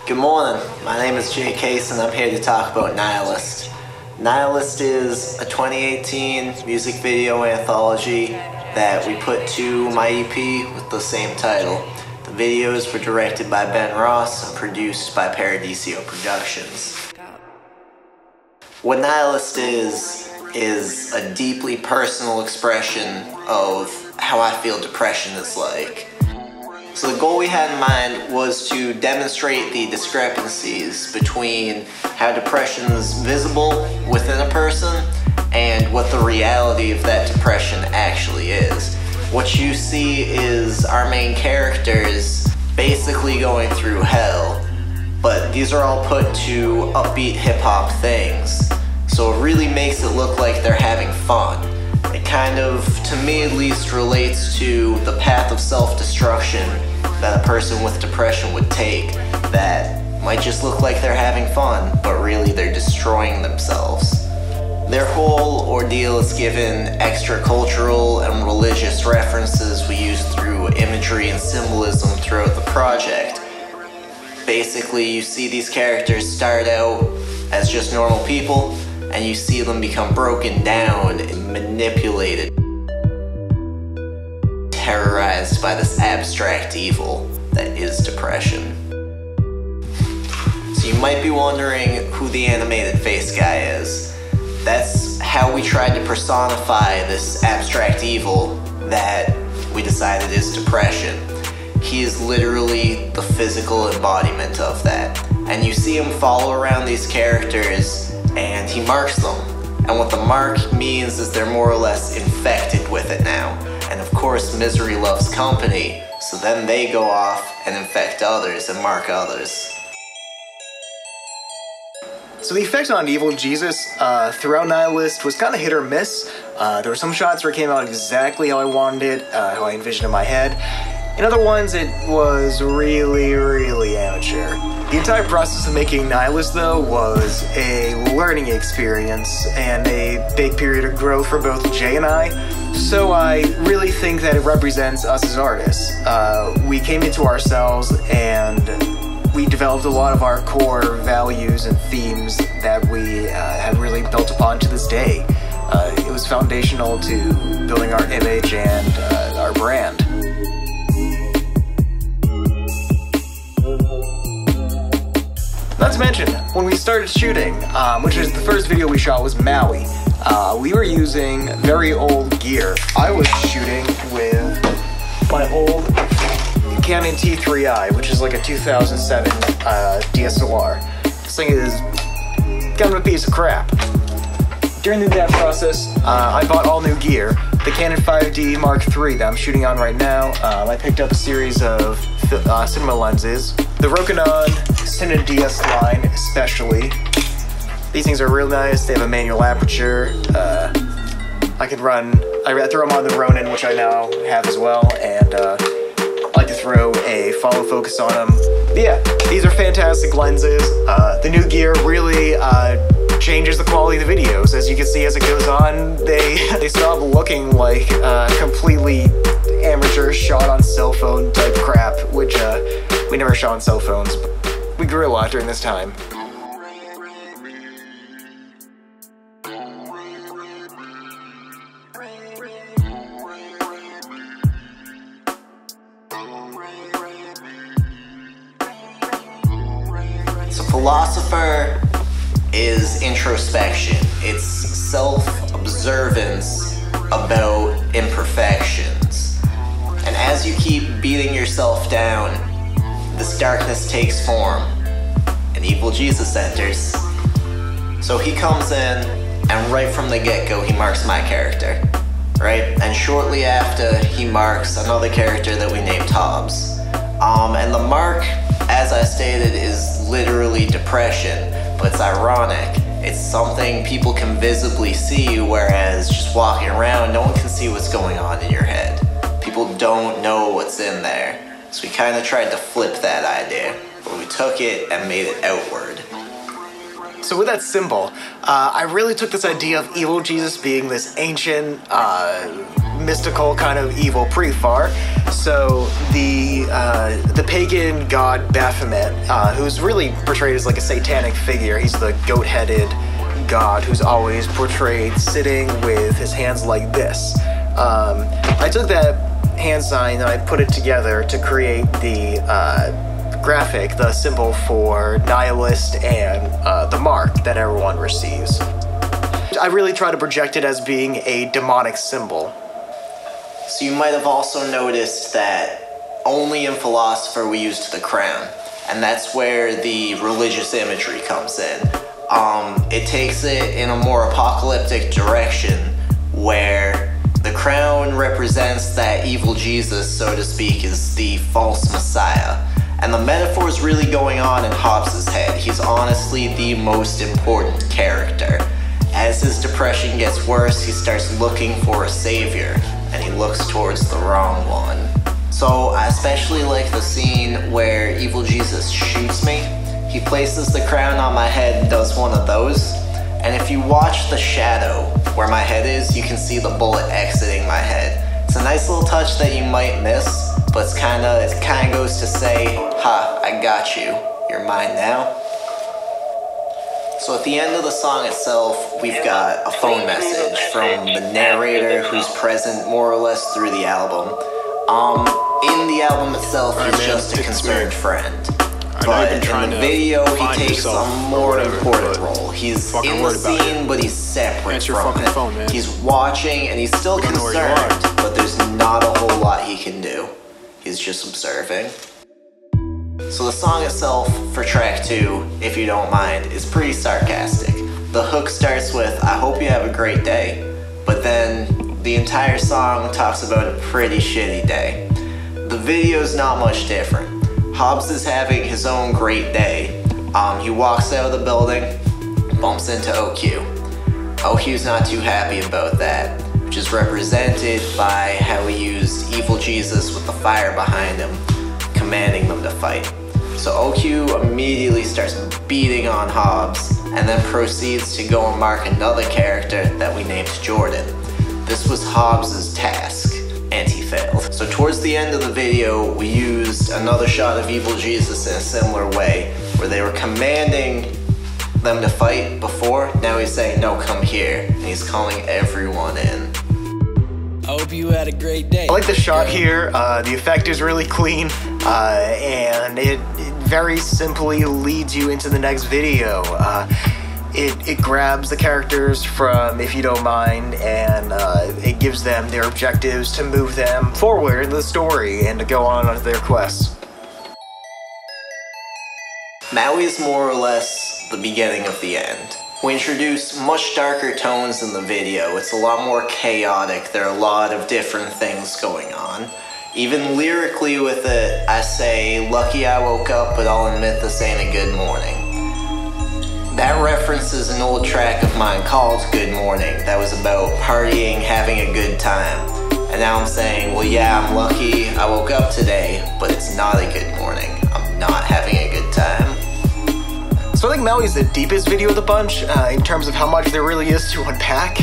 Good morning, my name is Jay Case and I'm here to talk about Nihilist. Nihilist is a 2018 music video anthology that we put to my EP with the same title. The videos were directed by Ben Ross and produced by Paradisio Productions. What Nihilist is a deeply personal expression of how I feel depression is like. So the goal we had in mind was to demonstrate the discrepancies between how depression is visible within a person and what the reality of that depression actually is. What you see is our main characters basically going through hell, but these are all put to upbeat hip-hop things. So it really makes it look like they're having fun. It kind of, to me at least, relates to the path of self-destruction that a person with depression would take that might just look like they're having fun, but really they're destroying themselves. Their whole ordeal is given extra cultural and religious references we use through imagery and symbolism throughout the project. Basically, you see these characters start out as just normal people, and you see them become broken down and manipulated, terrorized by this abstract evil that is depression. So you might be wondering who the animated face guy is. That's how we tried to personify this abstract evil that we decided is depression. He is literally the physical embodiment of that. And you see him follow around these characters and he marks them. And what the mark means is they're more or less infected with it now. And of course, misery loves company, so then they go off and infect others and mark others. So the effect on Evil Jesus throughout Nihilist was kind of hit or miss. There were some shots where it came out exactly how I wanted it, how I envisioned it in my head. In other ones, it was really amateur. The entire process of making Nihilist, though, was a learning experience and a big period of growth for both Jay and I. So I really think that it represents us as artists. We came into ourselves and we developed a lot of our core values and themes that we have really built upon to this day. It was foundational to building our image and our brand. Not to mention, when we started shooting, which is the first video we shot was Maui, we were using very old gear. I was shooting with my old Canon T3i, which is like a 2007 DSLR. This thing is kind of a piece of crap. During that process, I bought all new gear. The Canon 5D Mark III that I'm shooting on right now. I picked up a series of cinema lenses. The Rokinon Cine DS line especially. These things are real nice. They have a manual aperture. I throw them on the Ronin, which I now have as well, and I like to throw a follow focus on them. But yeah, these are fantastic lenses. The new gear really changes the quality of the videos. As you can see, as it goes on, they stop looking like completely amateur shot on cell phone type crap, which we never shot on cell phones. We grew a lot during this time. So philosopher is introspection. It's self-observance about imperfections. And as you keep beating yourself down, this darkness takes form, and Evil Jesus enters. So he comes in, and right from the get-go, he marks my character, right? And shortly after, he marks another character that we named Hobbs. And the mark, as I stated, is literally depression, but it's ironic. It's something people can visibly see, whereas just walking around, no one can see what's going on in your head. People don't know what's in there. So we kind of tried to flip that idea, but we took it and made it outward. So with that symbol, I really took this idea of Evil Jesus being this ancient, mystical kind of evil pretty far. So the pagan god Baphomet, who's really portrayed as like a satanic figure, he's the goat-headed god who's always portrayed sitting with his hands like this. I took that hand sign and I put it together to create the graphic, the symbol for Nihilist and the mark that everyone receives. I really try to project it as being a demonic symbol. So you might have also noticed that only in Philosopher we used the crown, and that's where the religious imagery comes in. It takes it in a more apocalyptic direction where the crown represents that evil Jesus, so to speak, is the false Messiah. And the metaphor is really going on in Hobbes' head. He's honestly the most important character. As his depression gets worse, he starts looking for a savior, and he looks towards the wrong one. So I especially like the scene where evil Jesus shoots me. He places the crown on my head and does one of those. And if you watch the shadow where my head is, you can see the bullet exiting my head. It's a nice little touch that you might miss, but it kind of goes to say, ha, I got you. You're mine now. So at the end of the song itself, we've got a phone message from the narrator who's present more or less through the album. In the album itself, he's just a concerned friend. But in the video, he takes a more important role. He's in the scene, but he's separate from it. He's watching, and he's still concerned, but there's not a whole lot he can do. He's just observing. So the song itself, for track 2, if you don't mind, is pretty sarcastic. The hook starts with, I hope you have a great day, but then the entire song talks about a pretty shitty day. The video's not much different. Hobbes is having his own great day. He walks out of the building, bumps into OQ. OQ's not too happy about that, which is represented by how he used evil Jesus with the fire behind him, commanding them to fight. So OQ immediately starts beating on Hobbes, and then proceeds to go and mark another character that we named Jordan. This was Hobbes' task, and he failed. So towards the end of the video, we used another shot of evil Jesus in a similar way, where they were commanding them to fight before. Now he's saying, no, come here, and he's calling everyone in. I hope you had a great day. I like the shot here. The effect is really clean, and it very simply leads you into the next video. It grabs the characters from If You Don't Mind, and it gives them their objectives to move them forward in the story and to go on their quests. Maui is more or less the beginning of the end. We introduce much darker tones in the video. It's a lot more chaotic. There are a lot of different things going on. Even lyrically with it, I say, lucky I woke up, but I'll admit this ain't a good morning. That references an old track of mine called Good Morning that was about partying, having a good time. And now I'm saying, well yeah, I'm lucky I woke up today, but it's not a good morning. I'm not having a good time. So I think Maui's the deepest video of the bunch in terms of how much there really is to unpack.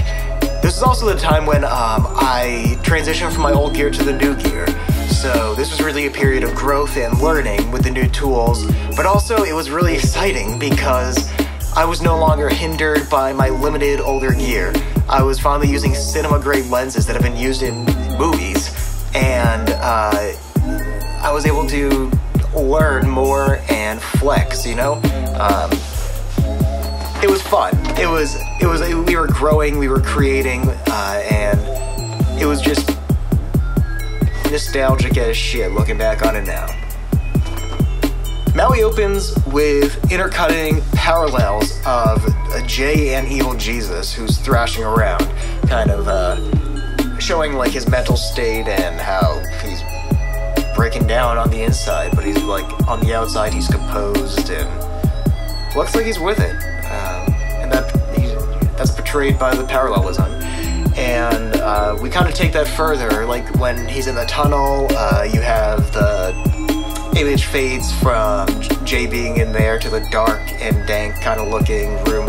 This is also the time when I transitioned from my old gear to the new gear. So this was really a period of growth and learning with the new tools, but also it was really exciting because I was no longer hindered by my limited older gear. I was finally using cinema-grade lenses that have been used in movies, and I was able to learn more and flex, you know? It was fun. We were growing, we were creating, and it was just nostalgic as shit looking back on it now. Maui opens with intercutting parallels of Jay and evil Jesus who's thrashing around, kind of showing like his mental state and how he's breaking down on the inside, but he's like on the outside he's composed and looks like he's with it, and that's portrayed by the parallelism. And we kind of take that further, like when he's in the tunnel, you have the image fades from Jay being in there to the dark and dank kind of looking room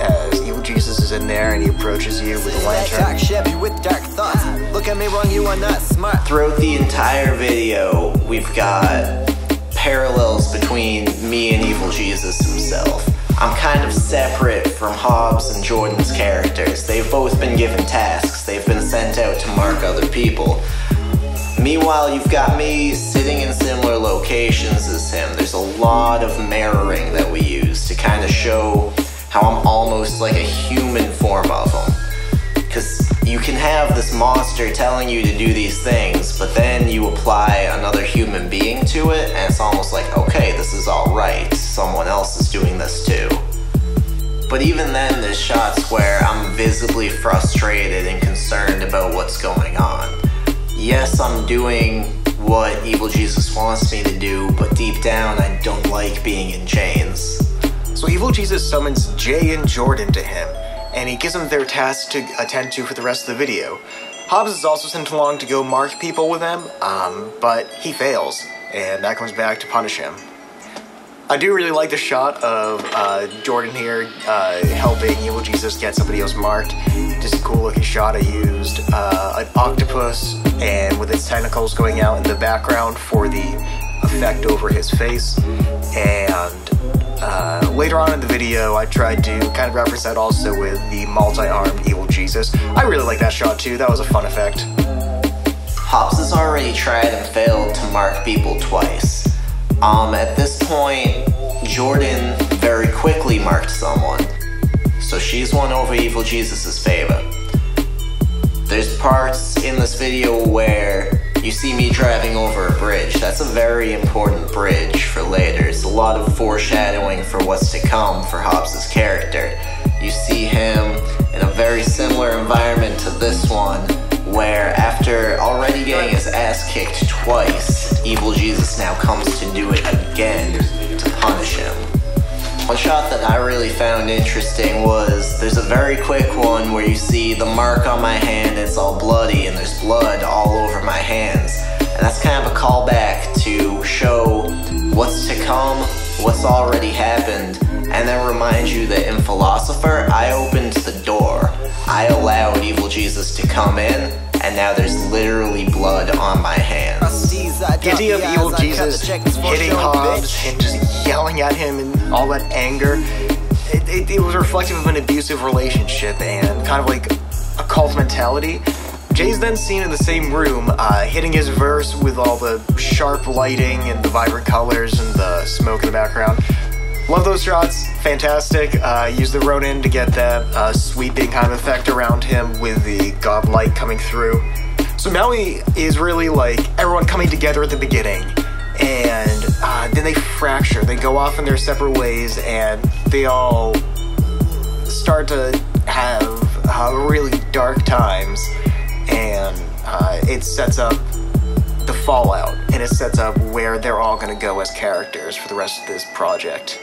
as evil Jesus is comes in there and he approaches you with a lantern. With dark thoughts. Look at me wrong, you are not smart. Throughout the entire video, we've got parallels between me and Evil Jesus himself. I'm kind of separate from Hobbs and Jordan's characters. They've both been given tasks. They've been sent out to mark other people. Meanwhile, you've got me sitting in similar locations as him. There's a lot of mirroring that we use to kind of show how I'm almost like a human form of him. Because you can have this monster telling you to do these things, but then you apply another human being to it, and it's almost like, okay, this is alright, someone else is doing this too. But even then, there's shots where I'm visibly frustrated and concerned about what's going on. Yes, I'm doing what Evil Jesus wants me to do, but deep down, I don't like being in chains. So Evil Jesus summons Jay and Jordan to him, and he gives them their tasks to attend to for the rest of the video. Hobbs is also sent along to go mark people with them, but he fails, and that comes back to punish him. I do really like the shot of Jordan here helping Evil Jesus get somebody else marked. Just a cool looking shot. I used an octopus and with its tentacles going out in the background for the effect over his face. And later on in the video, I tried to kind of represent also with the multi-armed Evil Jesus. I really like that shot too. That was a fun effect. Hobbs has already tried and failed to mark people twice. At this point, Jordan very quickly marked someone, so she's won over Evil Jesus' favor. There's parts in this video where you see me driving over a bridge. That's a very important bridge for later. It's a lot of foreshadowing for what's to come for Hobbs' character. You see him in a very similar environment to this one, where after already getting his ass kicked twice, Evil Jesus now comes to do it again to punish him. One shot that I really found interesting was, there's a very quick one where you see the mark on my hand, it's all bloody and there's blood all over my hands. And that's kind of a callback to show what's to come, what's already happened, and then remind you that in Philosopher, I opened the door. I allowed Evil Jesus to come in, and now there's literally blood on my hands. The idea of Evil Jesus hitting Hobbs and just yelling at him and all that anger, it was reflective of an abusive relationship and kind of like a cult mentality. Jay's then seen in the same room, hitting his verse with all the sharp lighting and the vibrant colors and the smoke in the background. Love those shots, fantastic. Use the Ronin to get that sweeping kind of effect around him with the godlight coming through. So Maui is really like everyone coming together at the beginning, and then they fracture. They go off in their separate ways, and they all start to have really dark times, and it sets up the fallout, and it sets up where they're all going to go as characters for the rest of this project.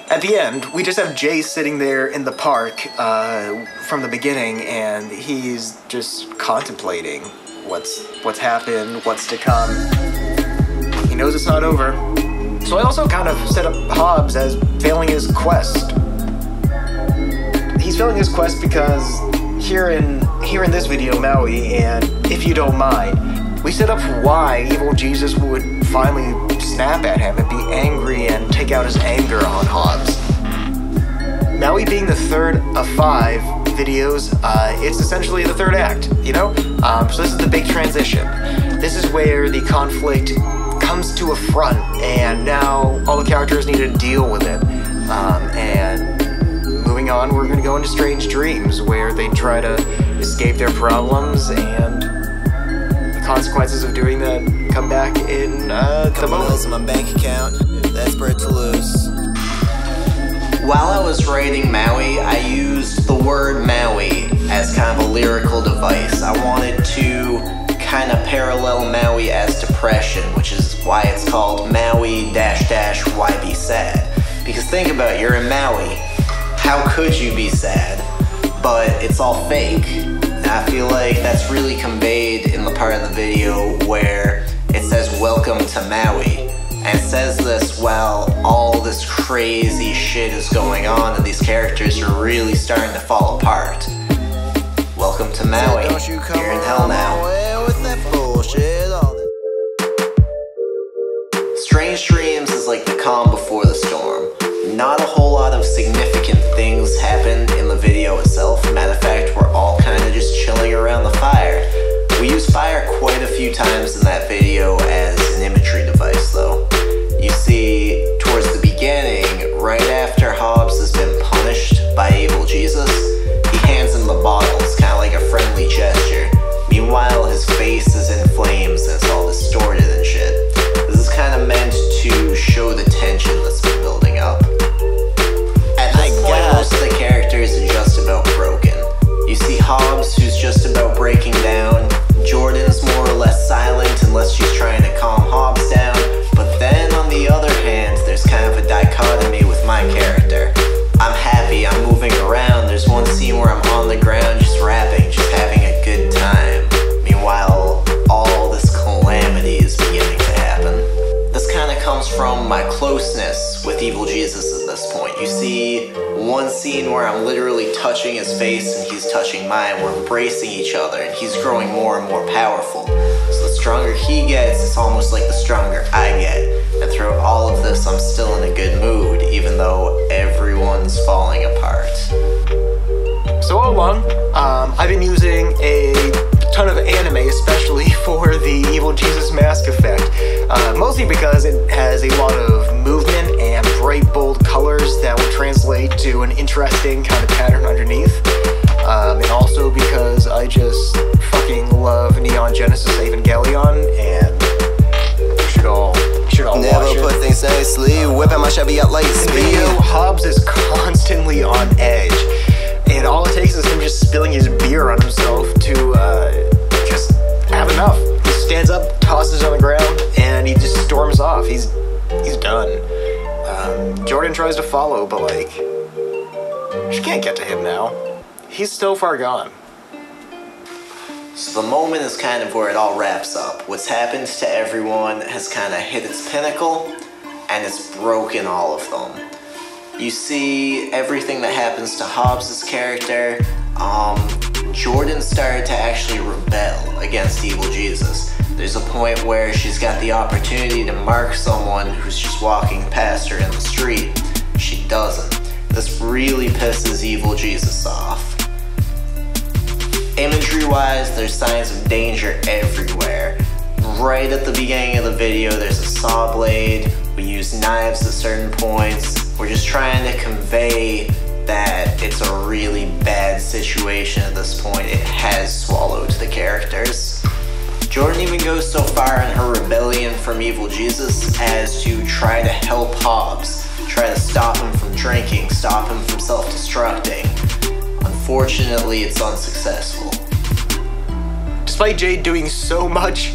At the end, we just have Jay sitting there in the park from the beginning, and he's just contemplating what's happened, what's to come. He knows it's not over. So I also kind of set up Hobbs as failing his quest. He's failing his quest because here in this video, Maui, and if you don't mind, we set up why Evil Jesus would finally snap at him and be angry and take out his anger on Hobbs. Maui being the third of 5 videos, it's essentially the third act, you know? So this is the big transition. This is where the conflict comes to a front, and now all the characters need to deal with it. And moving on, we're going to go into Strange Dreams, where they try to escape their problems, and the consequences of doing that come back in the moment. In my bank account, desperate to lose. While I was writing Maui, I used the word Maui as kind of a lyrical device. I wanted to kind of parallel Maui as depression, which is why it's called Maui -- Why Be Sad. Because think about it, you're in Maui. How could you be sad? But it's all fake. And I feel like that's really conveyed in the part of the video where it says welcome to Maui. And it says this while all this crazy shit is going on and these characters are really starting to fall apart. Welcome to Maui. You're in hell now. Strange Dreams is like the calm before the storm. Not a whole lot of significant things happened in the video itself. Matter of fact, we're all kind of just chilling around the fire. We use fire quite a few times in that video as an imagery device though. You see, towards the beginning, right after Hobbs has been punished by evil Jesus, he hands him the bottles, kind of like a friendly gesture. Meanwhile, his face is in flames and it's all distorted and shit. This is kind of meant to show the tension that's been building up. At this point, most of the characters are just about broken. You see Hobbs, who's just about breaking down. Jordan's more or less silent unless she's trying to calm Hobbs down. But then, on the other hand, there's kind of a dichotomy with my character. I'm happy, I'm moving around. There's one scene where I'm on the ground just rapping, just having a good time. Meanwhile, all this calamity is beginning to happen. This kind of comes from my closeness with evil Jesus at this point. You see one scene where I'm literally touching his face and he's touching mine. We're embracing each other and he's growing more and more powerful. So the stronger he gets, it's almost like the stronger I get. And through all of this, I'm still in a good mood, even though everyone's falling apart. So all along, I've been using a ton of anime, especially for the Evil Jesus mask effect. Mostly because it has a lot of movement and bright, bold colors that will translate to an interesting kind of pattern underneath. And also because I just fucking love Neon Genesis Evangelion, and you should all Never watch put it. things nicely, whipping my Chevy at light In the speed. video, Hobbs is constantly on edge, and all it takes is him just spilling his beer on himself to just have enough. He stands up, tosses on the ground, and he just storms off. He's done. Jordan tries to follow, but like, she can't get to him now. He's so far gone. So the moment is kind of where it all wraps up. What's happened to everyone has kind of hit its pinnacle, and it's broken all of them. You see everything that happens to Hobbs' character. Jordan started to actually rebel against evil Jesus. There's a point where she's got the opportunity to mark someone who's just walking past her in the street. She doesn't. This really pisses evil Jesus off. Imagery-wise, there's signs of danger everywhere. Right at the beginning of the video, there's a saw blade. We use knives at certain points. We're just trying to convey that it's a really bad situation at this point. It has swallowed the characters. Jordan even goes so far in her rebellion from evil Jesus as to try to help Hobbs, try to stop him from drinking, stop him from self-destructing. Unfortunately, it's unsuccessful. Despite Jade doing so much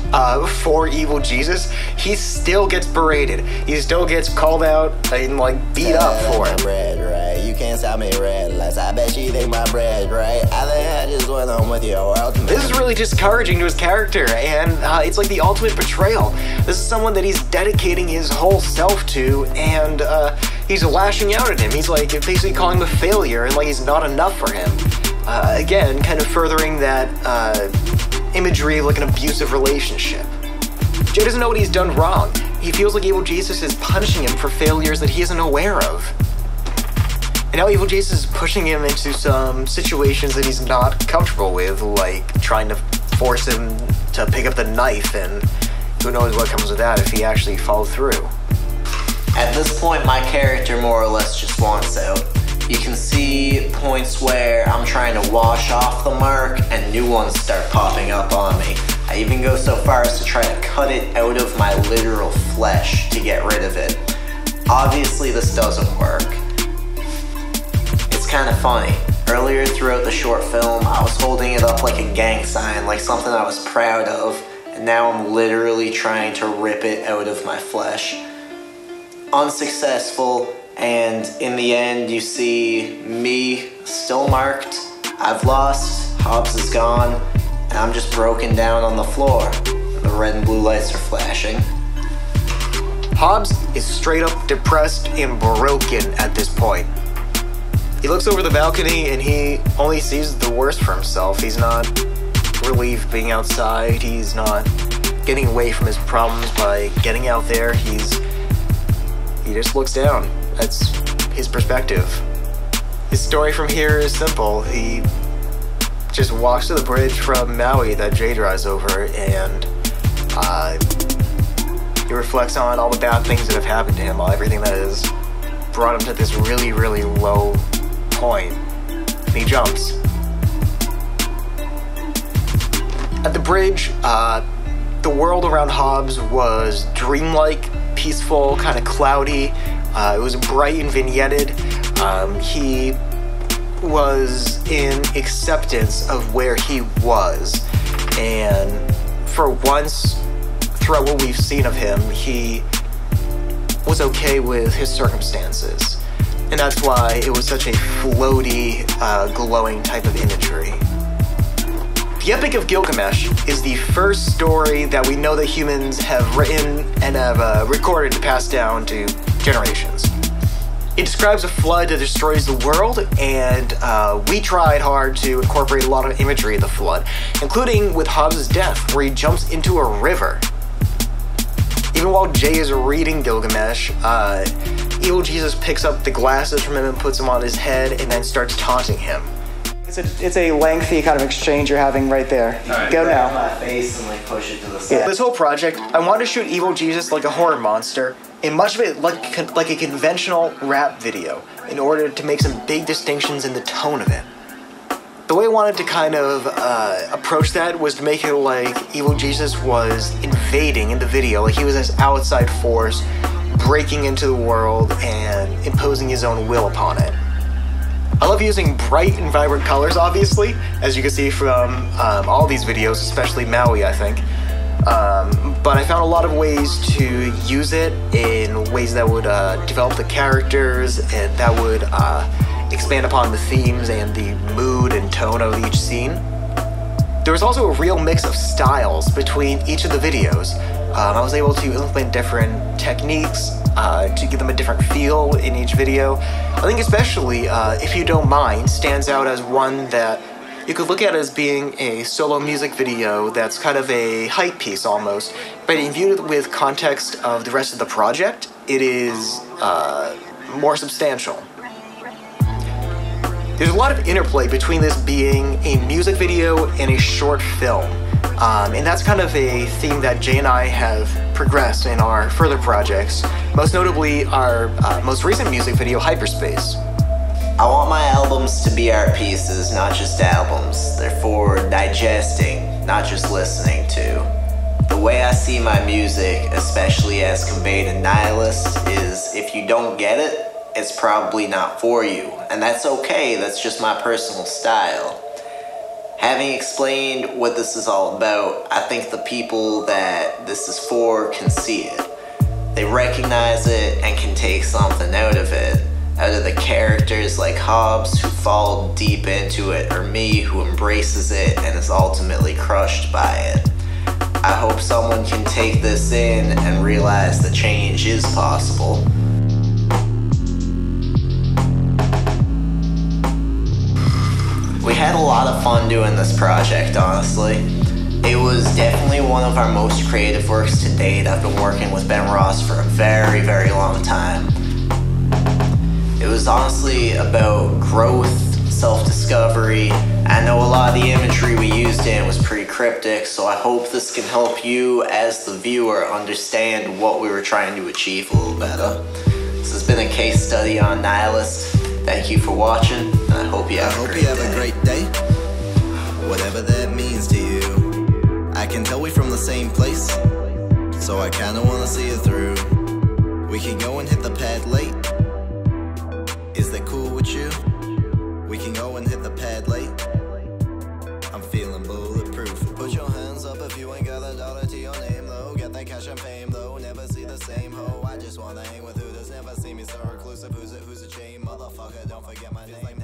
for evil Jesus, he still gets berated. He still gets called out and like beat up for it. Bread, right? You can't stop me, red lights. I bet you think my bread, right? I think I just went on with your world. This is really discouraging to his character, and it's like the ultimate betrayal. This is someone that he's dedicating his whole self to, and he's lashing out at him. He's like basically calling him a failure, and like he's not enough for him. Again, kind of furthering that imagery of like an abusive relationship. Jay doesn't know what he's done wrong. He feels like evil Jesus is punishing him for failures that he isn't aware of. And now evil Jesus is pushing him into some situations that he's not comfortable with, like trying to force him to pick up the knife, and who knows what comes with that if he actually follows through. At this point, my character more or less just wants out. You can see points where I'm trying to wash off the mark and new ones start popping up on me. I even go so far as to try to cut it out of my literal flesh to get rid of it. Obviously, this doesn't work. It's kind of funny. Earlier throughout the short film, I was holding it up like a gang sign, like something I was proud of, and now I'm literally trying to rip it out of my flesh. Unsuccessful. And in the end, you see me still marked. I've lost, Hobbs is gone, and I'm just broken down on the floor. The red and blue lights are flashing. Hobbs is straight up depressed and broken at this point. He looks over the balcony and he only sees the worst for himself. He's not relieved being outside. He's not getting away from his problems by getting out there. He just looks down. That's his perspective. His story from here is simple. He just walks to the bridge from Maui that Jay drives over, and he reflects on all the bad things that have happened to him, everything that has brought him to this really, really low point. And he jumps. At the bridge, the world around Hobbs was dreamlike, peaceful, kind of cloudy. It was bright and vignetted. He was in acceptance of where he was. And for once, throughout what we've seen of him, he was okay with his circumstances. And that's why it was such a floaty, glowing type of imagery. The Epic of Gilgamesh is the first story that we know that humans have written and have recorded to pass down to generations. It describes a flood that destroys the world, and we tried hard to incorporate a lot of imagery of the flood, including with Hobbs' death, where he jumps into a river. Even while Jay is reading Gilgamesh, Evil Jesus picks up the glasses from him and puts them on his head and then starts taunting him. It's a lengthy kind of exchange you're having right there. Right, go now. My face and like push it to the side. Yeah. This whole project, I wanted to shoot Evil Jesus like a horror monster, and much of it like a conventional rap video, in order to make some big distinctions in the tone of it. The way I wanted to kind of approach that was to make it like Evil Jesus was invading in the video, like he was this outside force breaking into the world and imposing his own will upon it. I love using bright and vibrant colors, obviously, as you can see from all these videos, especially Maui, I think. But I found a lot of ways to use it in ways that would develop the characters and that would expand upon the themes and the mood and tone of each scene. There was also a real mix of styles between each of the videos. I was able to implement different techniques to give them a different feel in each video. I think especially, if you don't mind, stands out as one that you could look at as being a solo music video that's kind of a hype piece almost, but in viewed with context of the rest of the project, it is more substantial. There's a lot of interplay between this being a music video and a short film. And that's kind of a theme that Jay and I have progressed in our further projects, most notably our most recent music video, Hyperspace. I want my albums to be art pieces, not just albums. They're for digesting, not just listening to. The way I see my music, especially as conveyed in Nihilist, is if you don't get it, it's probably not for you. And that's okay, that's just my personal style. Having explained what this is all about, I think the people that this is for can see it. They recognize it and can take something out of it. Out of the characters like Hobbs who fall deep into it, or me who embraces it and is ultimately crushed by it. I hope someone can take this in and realize that change is possible. We had a lot of fun doing this project, honestly. It was definitely one of our most creative works to date. I've been working with Ben Ross for a very, very long time. It was honestly about growth, self-discovery. I know a lot of the imagery we used in was pretty cryptic, so I hope this can help you as the viewer understand what we were trying to achieve a little better. This has been a case study on Nihilist. Thank you for watching, and I hope you have a great day. Whatever that means to you. I can tell we from the same place, so I kinda wanna see it through. We can go and hit the pad late. Is that cool with you? We can go and hit the pad late. I'm feeling bulletproof. Put your hands up if you ain't got $1 to your name though. Get that cash and fame though. Never see the same hoe. I just wanna hang with who does never see me so reclusive. Who's a chain motherfucker? Don't forget my name.